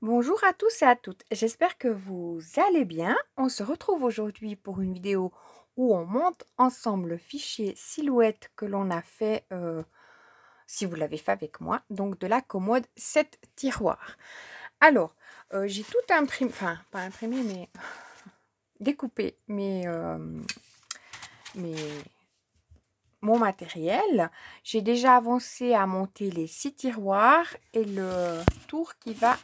Bonjour à tous et à toutes, j'espère que vous allez bien. On se retrouve aujourd'hui pour une vidéo où on monte ensemble le fichier silhouette que l'on a fait, si vous l'avez fait avec moi, donc de la commode 7 tiroirs. Alors, j'ai tout imprimé, enfin pas imprimé mais découpé mon matériel. J'ai déjà avancé à monter les 6 tiroirs et le tour qui va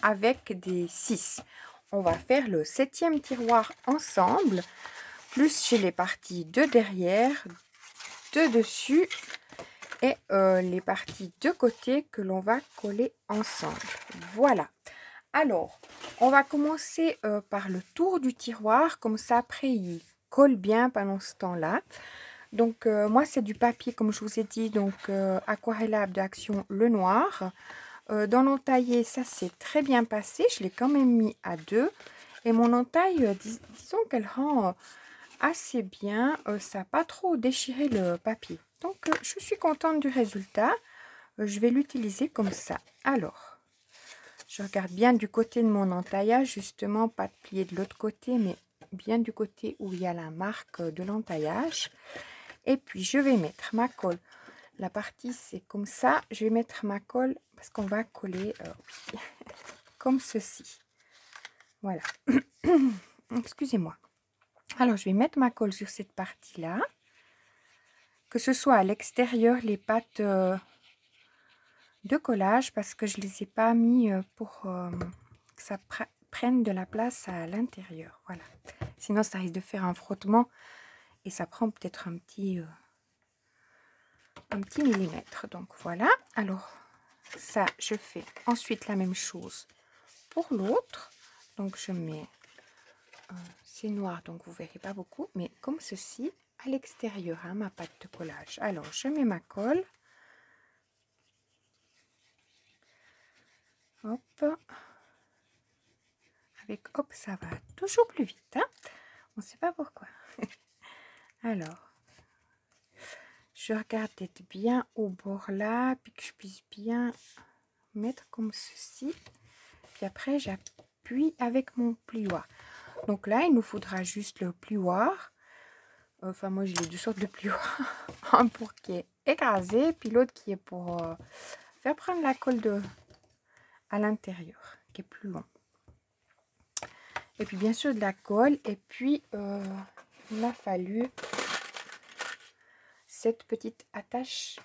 avec des 6. On va faire le 7e tiroir ensemble, plus j'ai les parties de derrière, de dessus et les parties de côté que l'on va coller ensemble. Voilà. Alors, on va commencer par le tour du tiroir, comme ça après il colle bien pendant ce temps-là. Donc moi c'est du papier comme je vous ai dit, donc aquarellable d'Action Le Noir. Dans l'entaillé ça s'est très bien passé, je l'ai quand même mis à 2. Et mon entaille, disons qu'elle rend assez bien, ça n'a pas trop déchiré le papier. Donc je suis contente du résultat, je vais l'utiliser comme ça. Alors, je regarde bien du côté de mon entaillage, justement pas de plier de l'autre côté, mais bien du côté où il y a la marque de l'entaillage. Et puis, je vais mettre ma colle. La partie, c'est comme ça. Je vais mettre ma colle parce qu'on va coller oui, comme ceci. Voilà. Excusez-moi. Alors, je vais mettre ma colle sur cette partie-là. Que ce soit à l'extérieur, les pattes de collage, parce que je ne les ai pas mis pour que ça prenne de la place à l'intérieur. Voilà. Sinon, ça risque de faire un frottement et ça prend peut-être un petit millimètre. Donc voilà. Alors ça, je fais ensuite la même chose pour l'autre. Donc je mets c'est noir, donc vous verrez pas beaucoup, mais comme ceci à l'extérieur, hein, ma pâte de collage. Alors je mets ma colle, hop, avec hop, ça va toujours plus vite, hein, on ne sait pas pourquoi. Alors je regarde d'être bien au bord là, puis que je puisse bien mettre comme ceci. Puis après, j'appuie avec mon plioir. Donc là, il nous faudra juste le plioir. Enfin, moi, j'ai les deux sortes de plioirs. Un pour qui est écrasé, puis l'autre qui est pour faire prendre la colle à l'intérieur, qui est plus long. Et puis, bien sûr, de la colle. Et puis, il m'a fallu cette petite attache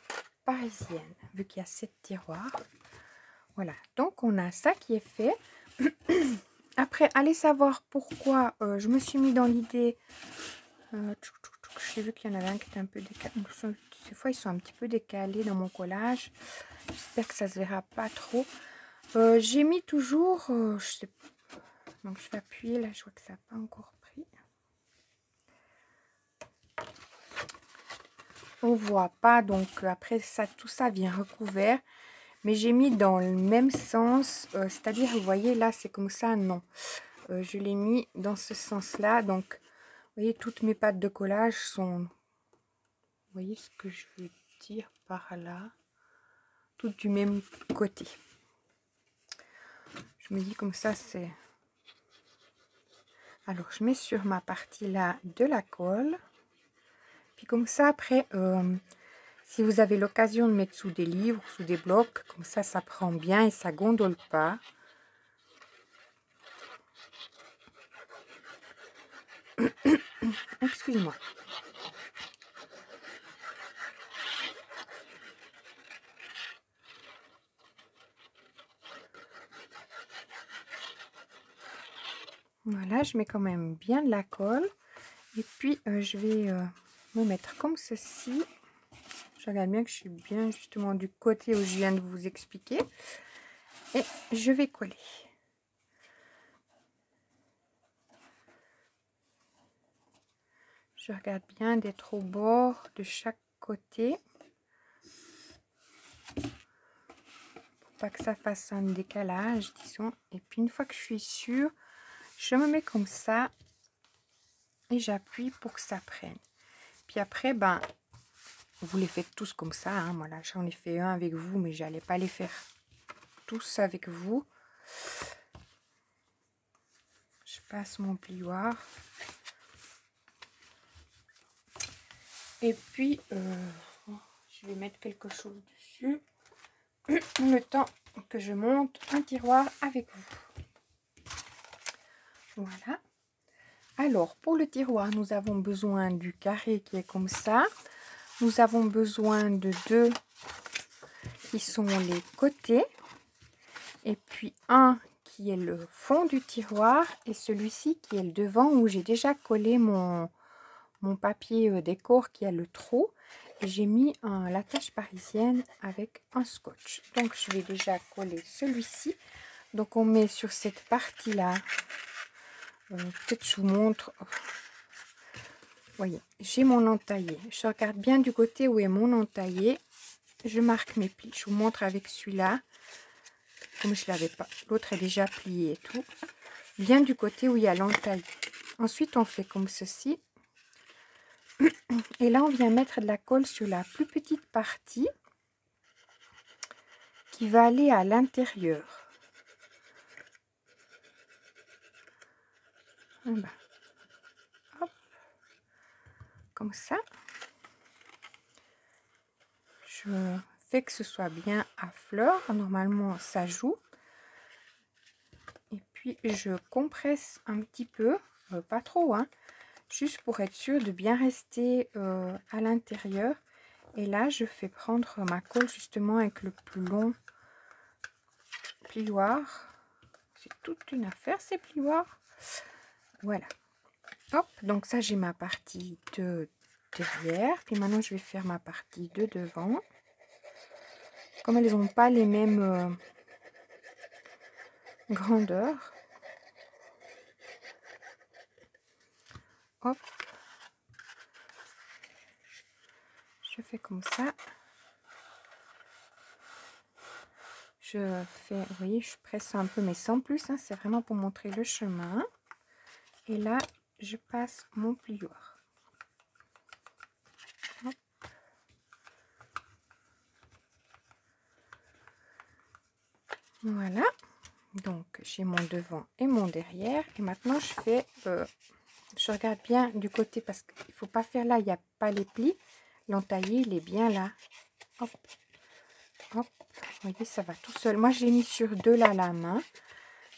parisienne, vu qu'il y a 7 tiroirs. Voilà, donc on a ça qui est fait. Après, allez savoir pourquoi je me suis mis dans l'idée. J'ai vu qu'il y en avait un qui était un peu décalé. Des fois, ils sont un petit peu décalés dans mon collage. J'espère que ça se verra pas trop. J'ai mis toujours. Je sais, donc, je vais appuyer là. Je vois que ça n'a pas encore pris. On voit pas. Donc, après, ça, tout ça vient recouvert. Mais j'ai mis dans le même sens, c'est-à-dire, vous voyez, là, c'est comme ça, non. Je l'ai mis dans ce sens-là. Donc, vous voyez, toutes mes pattes de collage sont... Vous voyez ce que je veux dire par là? Toutes du même côté. Je me dis comme ça, c'est... Alors, je mets sur ma partie-là de la colle. Puis comme ça, après... si vous avez l'occasion de mettre sous des livres, sous des blocs, comme ça prend bien et ça gondole pas. Excusez-moi. Voilà, je mets quand même bien de la colle. Et puis, je vais me mettre comme ceci. Je regarde bien que je suis bien justement du côté où je viens de vous expliquer. Et je vais coller. Je regarde bien d'être au bord de chaque côté. Pour pas que ça fasse un décalage, disons. Et puis une fois que je suis sûre, je me mets comme ça. Et j'appuie pour que ça prenne. Puis après, ben, vous les faites tous comme ça. Hein. Voilà, j'en ai fait un avec vous, mais j'allais pas les faire tous avec vous. passe mon plioir. Et puis, je vais mettre quelque chose dessus. Le temps que je monte un tiroir avec vous. Voilà. Alors, pour le tiroir, nous avons besoin du carré qui est comme ça. Nous avons besoin de 2 qui sont les côtés. Et puis un qui est le fond du tiroir. Et celui-ci qui est le devant où j'ai déjà collé mon papier décor qui a le trou. Et j'ai mis l'attache parisienne avec un scotch. Donc, je vais déjà coller celui-ci. Donc, on met sur cette partie-là. Peut-être je vous montre. Voyez, j'ai mon entaillé. Je regarde bien du côté où est mon entaillé. Je marque mes plis. Je vous montre avec celui-là. Comme je ne l'avais pas. L'autre est déjà plié et tout. Bien du côté où il y a l'entaillé. Ensuite, on fait comme ceci. Et là, on vient mettre de la colle sur la plus petite partie qui va aller à l'intérieur. Hop. Comme ça. Je fais que ce soit bien à fleur. Normalement, ça joue. Et puis, je compresse un petit peu. Pas trop, hein. Juste pour être sûr de bien rester à l'intérieur. Et là, je fais prendre ma colle justement avec le plus long plioir. C'est toute une affaire ces plioirs. Voilà. Hop, donc ça j'ai ma partie de derrière. Puis maintenant je vais faire ma partie de devant. Comme elles n'ont pas les mêmes grandeurs. Hop. Je fais comme ça. Je fais, vous voyez, je presse un peu mais sans plus. Hein, c'est vraiment pour montrer le chemin. Et là, je passe mon plioir. Hop. Voilà. Donc, j'ai mon devant et mon derrière. Et maintenant, je fais... je regarde bien du côté parce qu'il ne faut pas faire là. Il n'y a pas les plis. L'entaillé, il est bien là. Hop. Hop. Vous voyez, ça va tout seul. Moi, j'ai mis sur 2 la lame. Hein.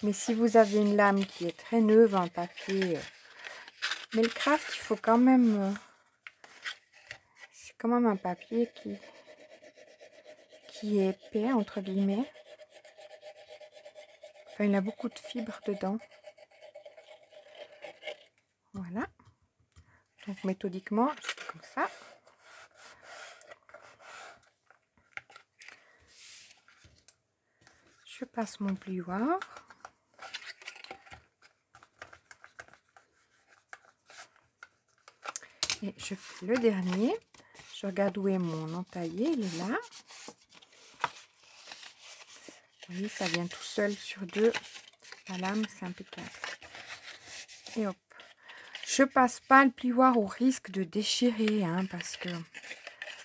Mais si vous avez une lame qui est très neuve, un papier... mais le craft, il faut quand même... c'est quand même un papier qui est épais, entre guillemets. Enfin, il a beaucoup de fibres dedans. Voilà. Donc, méthodiquement, je fais comme ça. Je passe mon plioir. Et je fais le dernier. Je regarde où est mon entaillé. Il est là. Vous voyez, ça vient tout seul sur 2. La lame, c'est impeccable. Et hop. Je passe pas le plioir au risque de déchirer. Hein, parce que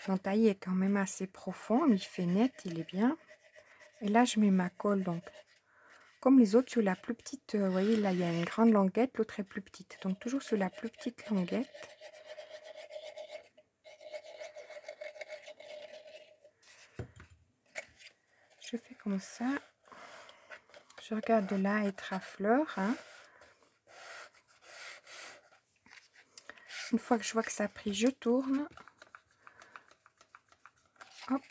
l'entaillé est quand même assez profond. Mais il fait net, il est bien. Et là, je mets ma colle. Donc, comme les autres, sur la plus petite. Vous voyez, là, il y a une grande languette. L'autre est plus petite. Donc, toujours sur la plus petite languette. Je fais comme ça. Je regarde de là être à fleur. Hein. Une fois que je vois que ça a pris, je tourne. Hop.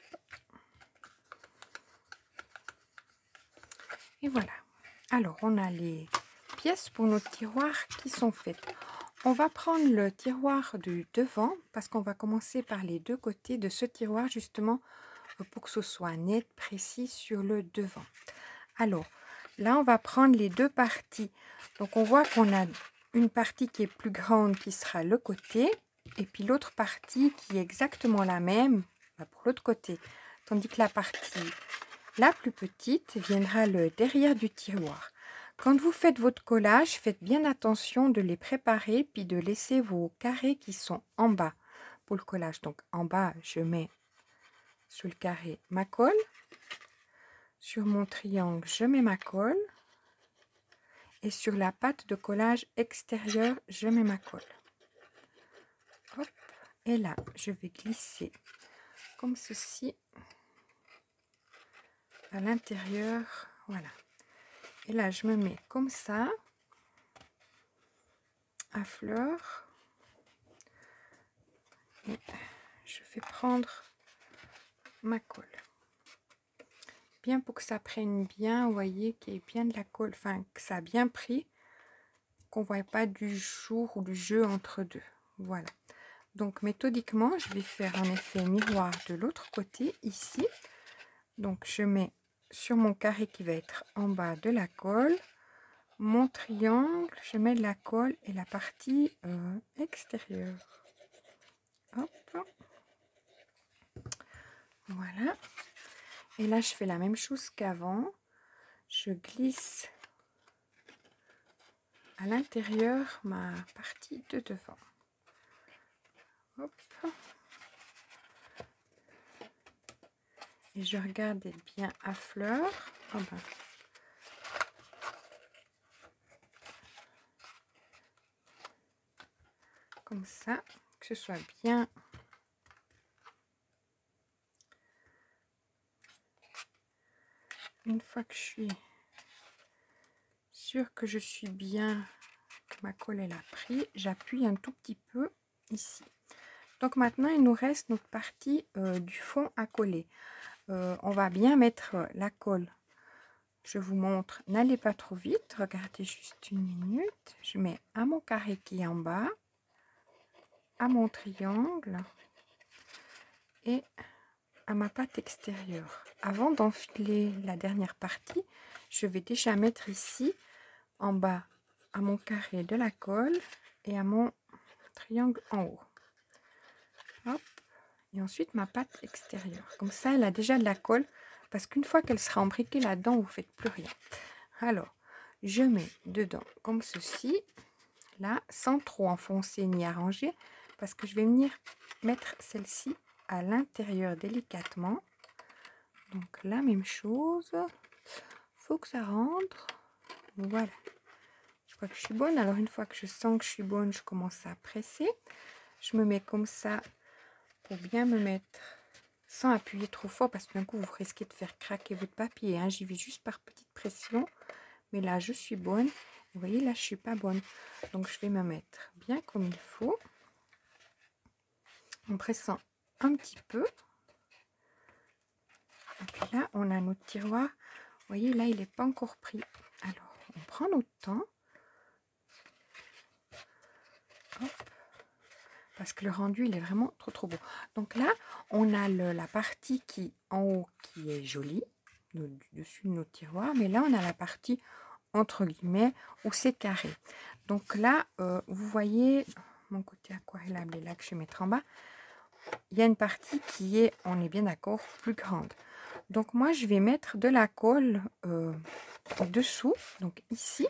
Et voilà. Alors, on a les pièces pour nos tiroirs qui sont faites. On va prendre le tiroir du devant parce qu'on va commencer par les 2 côtés de ce tiroir justement pour que ce soit net, précis sur le devant. Alors, là, on va prendre les 2 parties. Donc, on voit qu'on a une partie qui est plus grande qui sera le côté et puis l'autre partie qui est exactement la même pour l'autre côté. Tandis que la partie la plus petite viendra le derrière du tiroir. Quand vous faites votre collage, faites bien attention de les préparer puis de laisser vos carrés qui sont en bas pour le collage. Donc en bas, je mets sur le carré ma colle. Sur mon triangle, je mets ma colle. Et sur la pâte de collage extérieure, je mets ma colle. Hop. Et là, je vais glisser comme ceci à l'intérieur. Voilà. Et là, je me mets comme ça, à fleur. Et je vais prendre ma colle. Bien pour que ça prenne bien, vous voyez, qu'il y ait bien de la colle, enfin, que ça a bien pris, qu'on ne voit pas du jour ou du jeu entre deux. Voilà. Donc, méthodiquement, je vais faire un effet miroir de l'autre côté, ici. Donc, je mets sur mon carré qui va être en bas de la colle, mon triangle, je mets de la colle et la partie extérieure. Hop. Voilà. Et là, je fais la même chose qu'avant. Je glisse à l'intérieur ma partie de devant. Hop. Et je regarde d'être bien à fleur. Oh ben. Comme ça, que ce soit bien. Une fois que je suis sûre que je suis bien, que ma colle elle a pris, j'appuie un tout petit peu ici. Donc maintenant, il nous reste notre partie du fond à coller. On va bien mettre la colle. Je vous montre, n'allez pas trop vite, regardez juste une minute. Je mets à mon carré qui est en bas, à mon triangle et à ma pâte extérieure. Avant d'enfiler la dernière partie, je vais déjà mettre ici en bas à mon carré de la colle et à mon triangle en haut. Hop. Et ensuite ma pâte extérieure. Comme ça, elle a déjà de la colle parce qu'une fois qu'elle sera embriquée là-dedans, vous ne faites plus rien. Alors, je mets dedans comme ceci, là, sans trop enfoncer ni arranger, parce que je vais venir mettre celle-ci à l'intérieur délicatement. Donc la même chose, faut que ça rentre. Voilà. Je crois que je suis bonne. Alors une fois que je sens que je suis bonne, je commence à presser. Je me mets comme ça pour bien me mettre sans appuyer trop fort parce que d'un coup vous risquez de faire craquer votre papier. Hein. J'y vais juste par petite pression. Mais là je suis bonne. Vous voyez là je suis pas bonne. Donc je vais me mettre bien comme il faut. En pressant un petit peu. Et puis là on a notre tiroir. Vous voyez là il n'est pas encore pris. Alors on prend notre temps. Hop. Parce que le rendu il est vraiment trop beau. Donc là on a la partie qui en haut qui est jolie du dessus de notre tiroir, mais là on a la partie entre guillemets où c'est carré. Donc là vous voyez mon côté aquarellable est là que je vais mettre en bas. Il y a une partie qui est, on est bien d'accord, plus grande. Donc moi je vais mettre de la colle dessous, donc ici,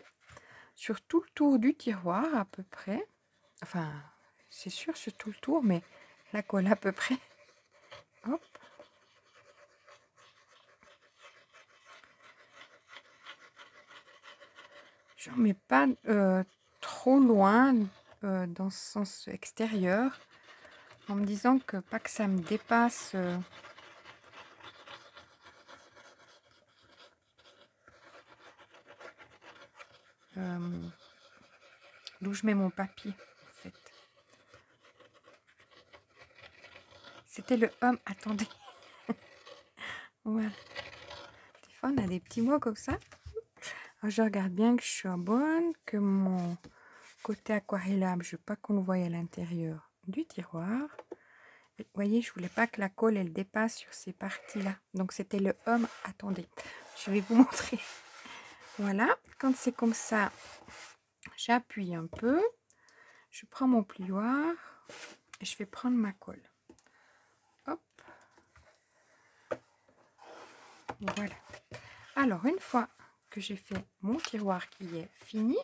sur tout le tour du tiroir à peu près. Enfin c'est sûr sur tout le tour, mais la colle à peu près. Hop. J'en mets pas trop loin dans ce sens extérieur, en me disant que pas que ça me dépasse. D'où je mets mon papier en fait. C'était le homme. Attendez. Voilà. Des fois on a des petits mots comme ça. Alors, je regarde bien que je suis bonne, que mon côté aquarellable, je veux pas qu'on le voie à l'intérieur du tiroir. Et, vous voyez, je voulais pas que la colle elle dépasse sur ces parties là. Donc c'était le homme. Attendez, je vais vous montrer. Voilà, quand c'est comme ça, j'appuie un peu. Je prends mon plioir et je vais prendre ma colle. Hop. Voilà. Alors, une fois que j'ai fait mon tiroir qui est fini,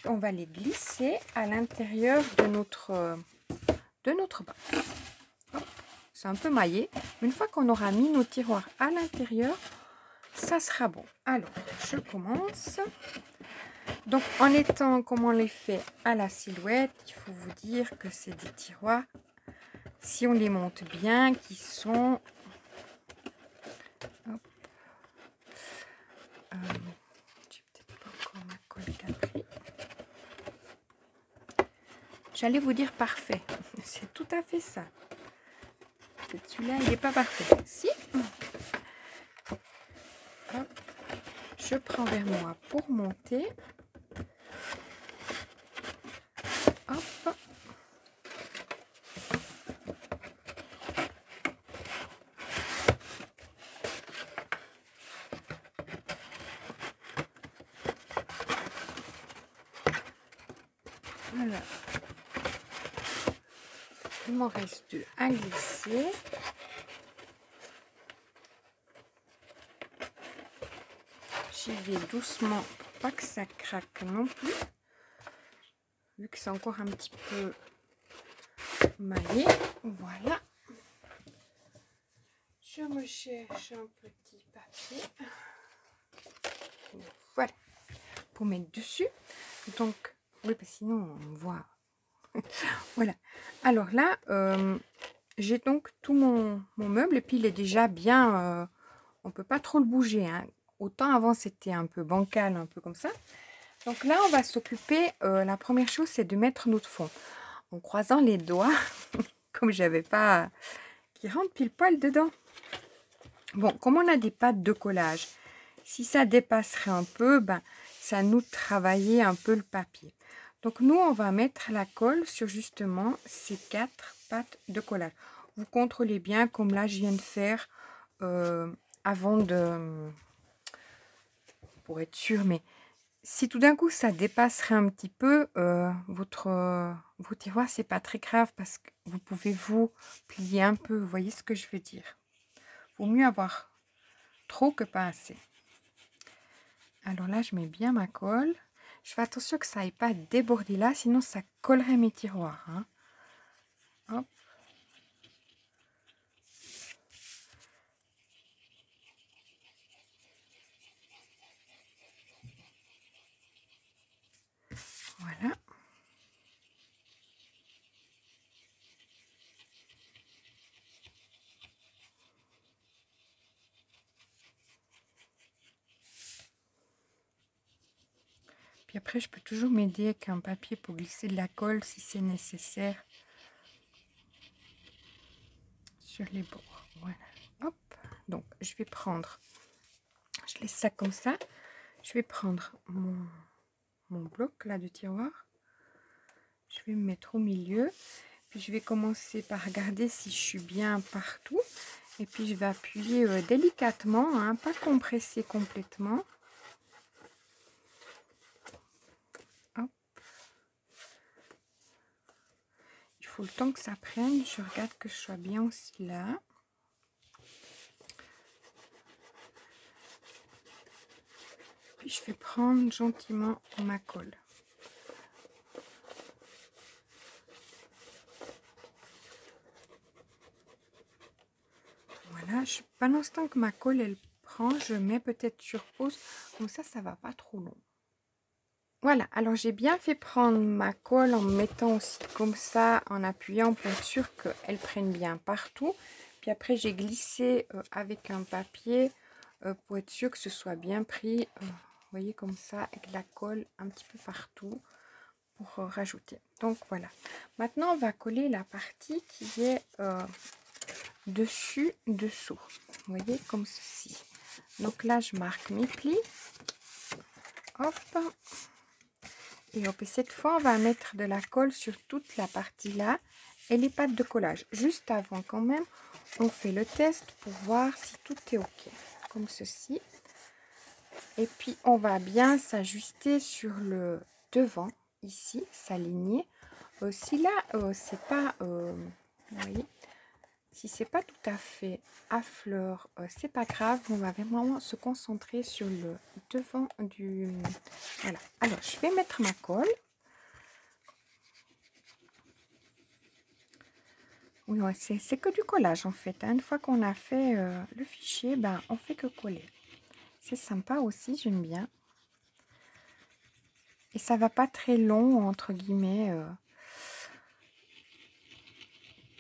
on va les glisser à l'intérieur de notre bac. C'est un peu maillé. Une fois qu'on aura mis nos tiroirs à l'intérieur, ça sera bon. Alors, je commence. Donc en étant comme on les fait à la silhouette, il faut vous dire que c'est des tiroirs, si on les monte bien, qui sont... j'ai peut-être pas encore ma colle qui a pris. J'allais vous dire parfait. C'est tout à fait ça. Celui-là, il n'est pas parfait. Si. Hop. Je prends vers moi pour monter. Hop. Voilà. Il m'en reste deux à glisser. J'y vais doucement pour pas que ça craque non plus. Vu que c'est encore un petit peu maillé. Voilà. Je me cherche un petit papier. Voilà. Pour mettre dessus. Donc, oui, parce que sinon on voit. Voilà. Alors là, j'ai donc tout mon meuble et puis il est déjà bien. On peut pas trop le bouger. Hein. Autant avant c'était un peu bancal, un peu comme ça. Donc là, on va s'occuper. La première chose, c'est de mettre notre fond. En croisant les doigts, comme j'avais pas qui rentre pile poil dedans. Bon, comme on a des pattes de collage, si ça dépasserait un peu, ben, ça nous travailler un peu le papier. Donc nous, on va mettre la colle sur justement ces 4 pattes de collage. Vous contrôlez bien, comme là, je viens de faire avant de... pour être sûr, mais si tout d'un coup, ça dépasserait un petit peu, vos tiroirs, c'est pas très grave parce que vous pouvez vous plier un peu. Vous voyez ce que je veux dire? Vaut mieux avoir trop que pas assez. Alors là, je mets bien ma colle. Je fais attention que ça n'aille pas déborder là, sinon ça collerait mes tiroirs. Hein. Hop. Voilà. Puis après, je peux toujours m'aider avec un papier pour glisser de la colle si c'est nécessaire sur les bords. Voilà. Hop. Donc, je vais prendre, je laisse ça comme ça. Je vais prendre mon bloc là de tiroir. Je vais me mettre au milieu. Puis je vais commencer par regarder si je suis bien partout. Et puis je vais appuyer délicatement, hein, pas compresser complètement. Hop. Il faut le temps que ça prenne. Je regarde que je sois bien aussi là. Puis je vais prendre gentiment ma colle. Voilà, pendant ce temps que ma colle elle prend, je mets peut-être sur pause, comme ça va pas trop long. Voilà, alors j'ai bien fait prendre ma colle en me mettant aussi comme ça, en appuyant pour être sûr qu'elle prenne bien partout. Puis après j'ai glissé avec un papier pour être sûr que ce soit bien pris, vous voyez comme ça, avec la colle un petit peu partout pour rajouter. Donc voilà, maintenant on va coller la partie qui est... dessus, dessous. Vous voyez, comme ceci. Donc là, je marque mes plis. Hop. Et hop, et cette fois, on va mettre de la colle sur toute la partie là et les pattes de collage. Juste avant, quand même, on fait le test pour voir si tout est OK. Comme ceci. Et puis, on va bien s'ajuster sur le devant, ici, s'aligner. Si là, c'est pas... vous voyez, si c'est pas tout à fait à fleur, c'est pas grave. On va vraiment se concentrer sur le devant du... Voilà. Alors, je vais mettre ma colle. Oui, ouais, c'est que du collage en fait. Hein. Une fois qu'on a fait le fichier, ben, on fait que coller. C'est sympa aussi, j'aime bien. Et ça va pas très long, entre guillemets.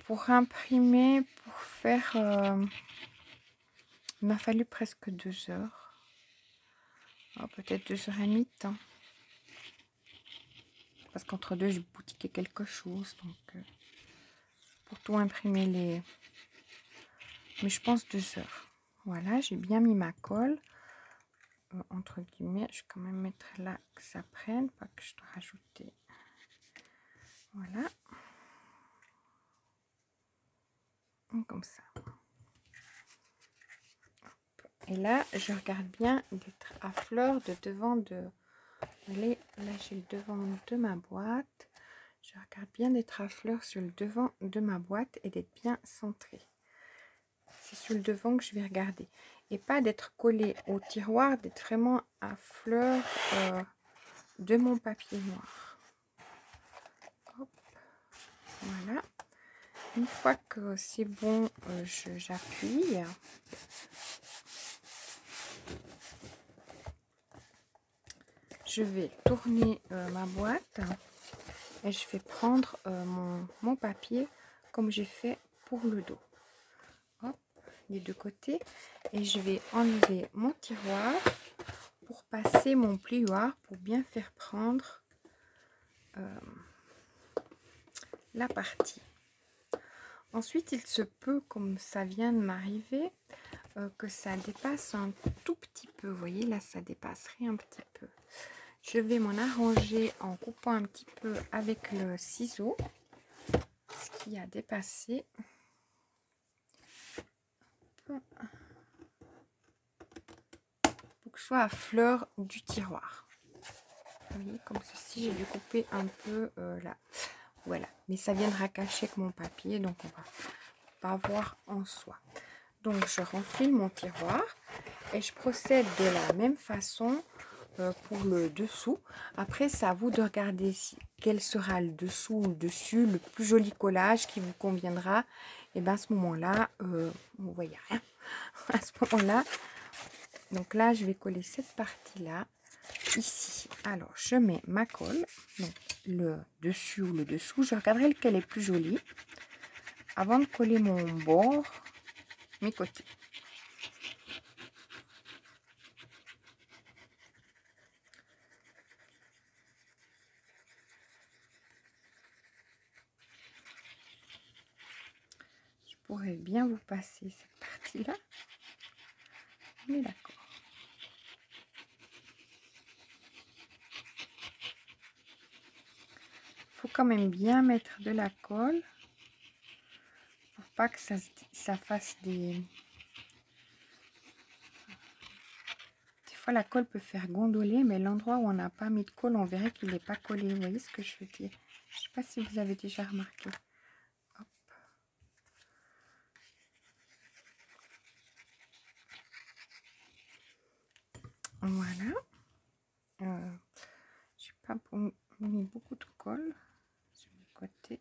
Pour imprimer, pour faire... il m'a fallu presque 2 heures. Oh, peut-être 2h30 de temps. Parce qu'entre deux, j'ai boutiqué quelque chose. Donc, pour tout imprimer les... Mais je pense 2 heures. Voilà, j'ai bien mis ma colle. Entre guillemets, je vais quand même mettre là que ça prenne. Pas que je dois rajouter. Voilà. Comme ça. Et là, je regarde bien d'être à fleur de devant de... Allez, là, j'ai le devant de ma boîte. Je regarde bien d'être à fleur sur le devant de ma boîte et d'être bien centré. C'est sur le devant que je vais regarder. Et pas d'être collé au tiroir, d'être vraiment à fleur de mon papier noir. Hop. Voilà. Une fois que c'est bon, j'appuie. Je vais tourner ma boîte et je vais prendre mon papier comme j'ai fait pour le dos. Hop, des deux côtés. Et je vais enlever mon tiroir pour passer mon plioir pour bien faire prendre la partie. Ensuite, il se peut, comme ça vient de m'arriver, que ça dépasse un tout petit peu. Vous voyez, là, ça dépasserait un petit peu. Je vais m'en arranger en coupant un petit peu avec le ciseau ce qui a dépassé. Pour que je sois à fleur du tiroir. Vous voyez, comme ceci, j'ai dû couper un peu là. Voilà, mais ça viendra cacher avec mon papier, donc on va pas voir en soi. Donc je renfile mon tiroir et je procède de la même façon pour le dessous. Après, c'est à vous de regarder quel sera le dessous ou le dessus, le plus joli collage qui vous conviendra. Et bien à ce moment-là, vous voyez rien. À ce moment-là, donc là, je vais coller cette partie-là ici. Alors, je mets ma colle, donc le dessus ou le dessous. Je regarderai lequel est plus joli avant de coller mon bord, mes côtés. Je pourrais bien vous passer cette partie-là. On est d'accord. Il faut quand même bien mettre de la colle pour pas que ça fasse des... Des fois, la colle peut faire gondoler, mais l'endroit où on n'a pas mis de colle, on verrait qu'il n'est pas collé. Vous voyez ce que je veux dire? Je ne sais pas si vous avez déjà remarqué. Hop. Voilà. Je n'ai pas mis beaucoup de colle sur le côté.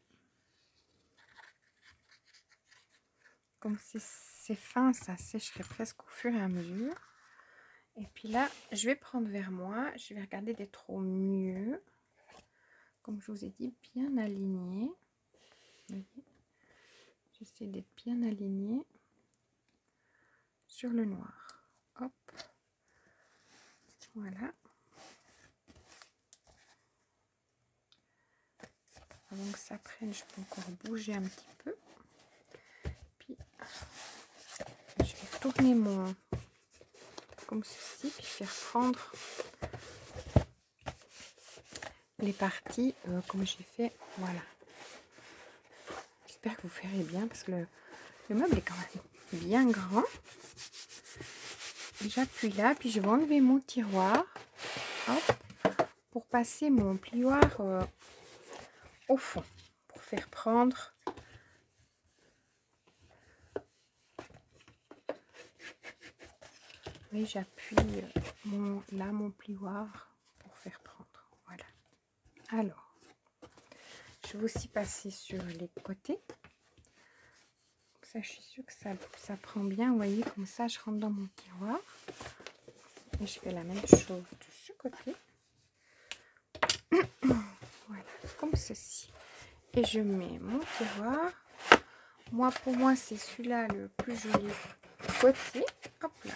Comme c'est fin, ça sécherait presque au fur et à mesure. Et puis là, je vais prendre vers moi. Je vais regarder d'être au mieux. Comme je vous ai dit, bien aligné. J'essaie d'être bien aligné sur le noir. Hop. Voilà. Avant que ça prenne, je peux encore bouger un petit peu. Puis, je vais tourner mon... comme ceci, puis faire prendre les parties comme j'ai fait. Voilà. J'espère que vous ferez bien parce que le meuble est quand même bien grand. J'appuie là, puis je vais enlever mon tiroir. Hop, pour passer mon plioir au fond, pour faire prendre et j'appuie là mon plioir pour faire prendre. Voilà. Alors, je vais aussi passer sur les côtés. Ça, je suis sûre que ça prend bien. Vous voyez, comme ça, je rentre dans mon tiroir. Et je fais la même chose de ce côté. Voilà, comme ceci. Et je mets mon tiroir. Moi, pour moi, c'est celui-là le plus joli côté. Hop là.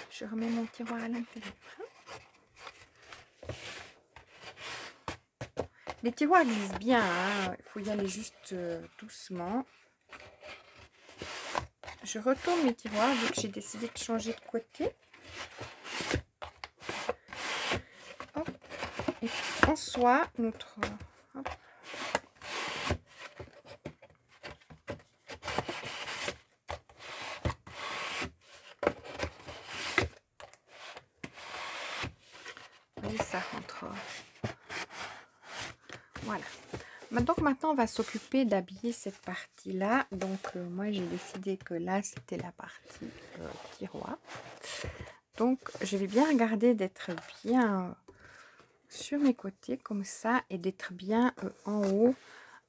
Je remets mon tiroir à l'intérieur. Les tiroirs glissent bien, hein. Il faut y aller juste doucement. Je retourne mes tiroirs vu que j'ai décidé de changer de côté. Hop. Et en soi, notre... Hop. Oui, ça rentre. Voilà. Donc maintenant, on va s'occuper d'habiller cette partie-là. Donc moi, j'ai décidé que là, c'était la partie tiroir. Donc, je vais bien regarder d'être bien sur mes côtés comme ça et d'être bien en haut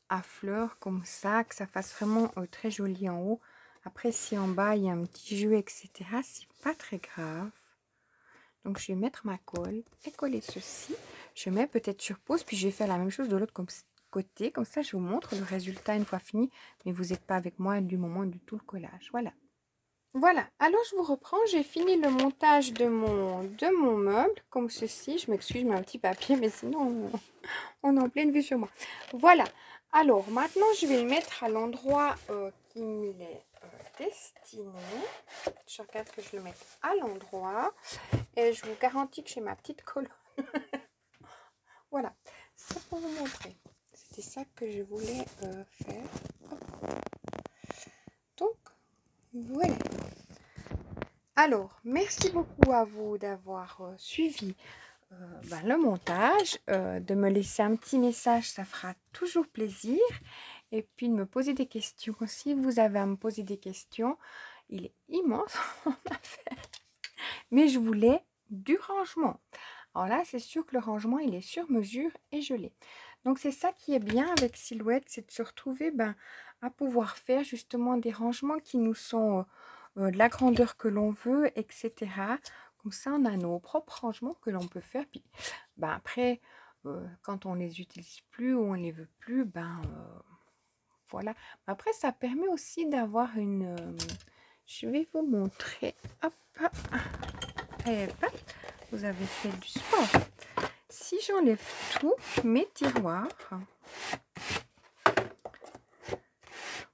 à fleurs comme ça, que ça fasse vraiment très joli en haut. Après, si en bas, il y a un petit jeu, etc., c'est pas très grave. Donc, je vais mettre ma colle et coller ceci. Je mets peut-être sur pause, puis je vais faire la même chose de l'autre côté. Comme ça, je vous montre le résultat une fois fini. Mais vous n'êtes pas avec moi du moment du tout le collage. Voilà. Voilà. Alors, je vous reprends. J'ai fini le montage de mon meuble. Comme ceci. Je m'excuse, je mets un petit papier. Mais sinon, on est en pleine vue sur moi. Voilà. Alors, maintenant, je vais le mettre à l'endroit qui m'est destiné. Je regarde que je le mette à l'endroit. Et je vous garantis que j'ai ma petite colonne. Voilà, ça pour vous montrer. C'était ça que je voulais faire. Hop. Donc, voilà. Alors, merci beaucoup à vous d'avoir suivi le montage. De me laisser un petit message, ça fera toujours plaisir. Et puis de me poser des questions. Si vous avez à me poser des questions, il est immense en affaire. Mais je voulais du rangement. Alors là, c'est sûr que le rangement, il est sur mesure et je l'ai. Donc, c'est ça qui est bien avec Silhouette, c'est de se retrouver à pouvoir faire justement des rangements qui nous sont de la grandeur que l'on veut, etc. Comme ça, on a nos propres rangements que l'on peut faire. Puis, après, quand on les utilise plus ou on les veut plus, voilà. Après, ça permet aussi d'avoir une... je vais vous montrer. Hop, hop. Et hop. Vous avez fait du sport. Si j'enlève tous mes tiroirs,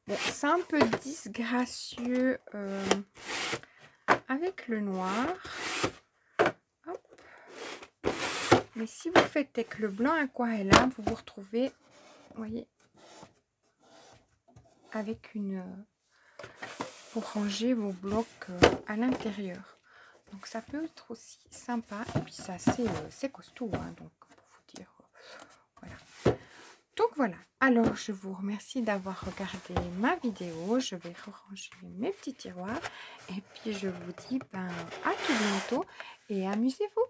bon, c'est un peu disgracieux avec le noir. Hop. Mais si vous faites avec le blanc aquarella, vous vous retrouvez, vous voyez, avec une... pour ranger vos blocs à l'intérieur. Donc ça peut être aussi sympa. Et puis ça, c'est costaud, hein, donc pour vous dire. Voilà. Donc voilà. Alors je vous remercie d'avoir regardé ma vidéo. Je vais ranger mes petits tiroirs. Et puis je vous dis à tout bientôt. Et amusez-vous.